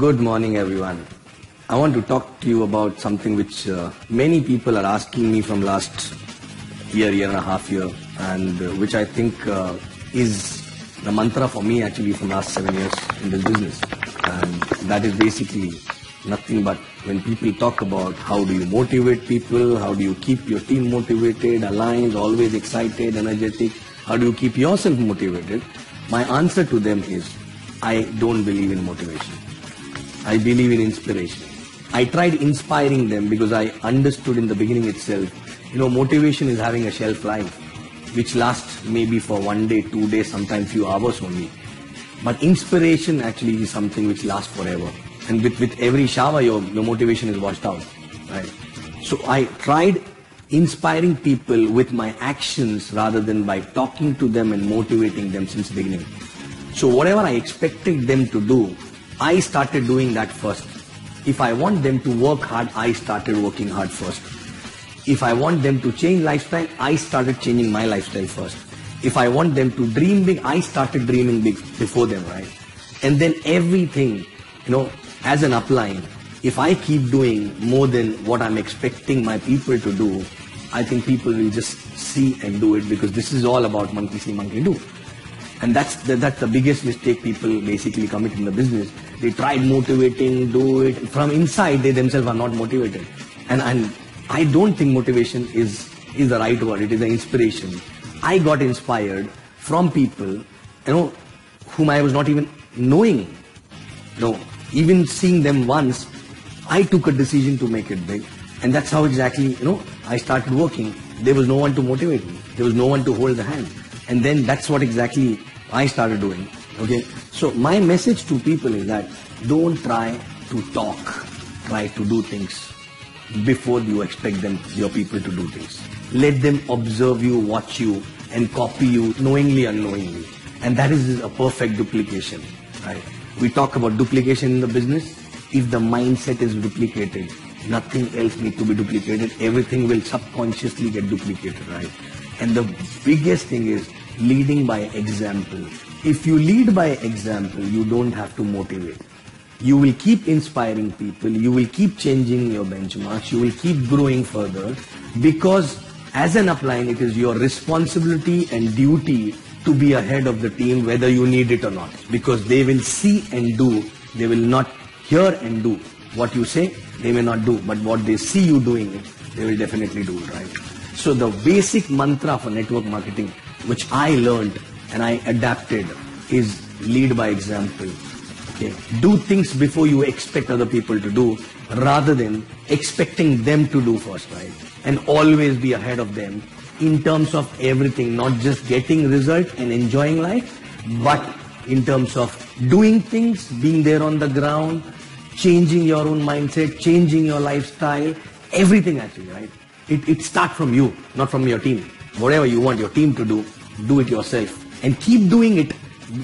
Good morning, everyone. I want to talk to you about something which many people are asking me from last year and a half, and which I think is the mantra for me actually from last 7 years in this business. And that is basically nothing but when people talk about how do you motivate people, how do you keep your team motivated, aligned, always excited, energetic, how do you keep yourself motivated, my answer to them is, I don't believe in motivation. I believe in inspiration. I tried inspiring them because I understood in the beginning itself, motivation is having a shelf life, which lasts maybe for 1 day, 2 days, sometimes few hours only. But inspiration actually is something which lasts forever. And with every shower, your motivation is washed out, right? So I tried inspiring people with my actions rather than by talking to them and motivating them since the beginning. So whatever I expected them to do, I started doing that first. If I want them to work hard, I started working hard first. If I want them to change lifestyle, I started changing my lifestyle first. If I want them to dream big, I started dreaming big before them, right? And then everything, as an upline, if I keep doing more than what I'm expecting my people to do, I think people will just see and do it, because this is all about monkey see, monkey do. And that's the biggest mistake people basically commit in the business. They tried motivating, do it. From inside, they themselves are not motivated. And I don't think motivation is the right word. It is an inspiration. I got inspired from people, whom I was not even knowing. Even seeing them once, I took a decision to make it big. And that's how exactly, I started working. There was no one to motivate me. There was no one to hold the hand. And then that's what exactly I started doing. Okay. So my message to people is that don't try to talk, try to do things before you expect your people to do things. Let them observe you, watch you, and copy you knowingly, unknowingly. And that is a perfect duplication, right? We talk about duplication in the business. If the mindset is duplicated, nothing else needs to be duplicated. Everything will subconsciously get duplicated, right? And the biggest thing is leading by example. If you lead by example, you don't have to motivate. You will keep inspiring people. You will keep changing your benchmarks. You will keep growing further, because as an upline, it is your responsibility and duty to be ahead of the team, whether you need it or not, because they will see and do. They will not hear and do. What you say, they may not do, but what they see you doing, they will definitely do it, right? So the basic mantra for network marketing, which I learned and I adapted, is lead by example. Okay, do things before you expect other people to do, rather than expecting them to do first, right? And always be ahead of them in terms of everything, not just getting result and enjoying life, but in terms of doing things, being there on the ground, changing your own mindset, changing your lifestyle, everything actually, right? It starts from you, not from your team. Whatever you want your team to do it yourself. And keep doing it.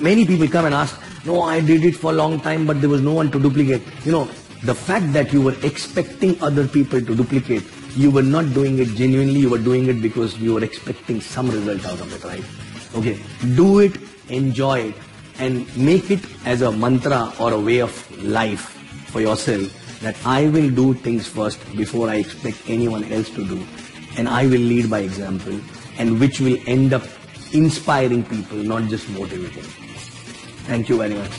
Many people come and ask, no, I did it for a long time, but there was no one to duplicate. The fact that you were expecting other people to duplicate, you were not doing it genuinely, you were doing it because you were expecting some result out of it, right? Okay, do it, enjoy it, and make it as a mantra or a way of life for yourself, that I will do things first before I expect anyone else to do. And I will lead by example, and which will end up inspiring people, not just motivating. Thank you very much.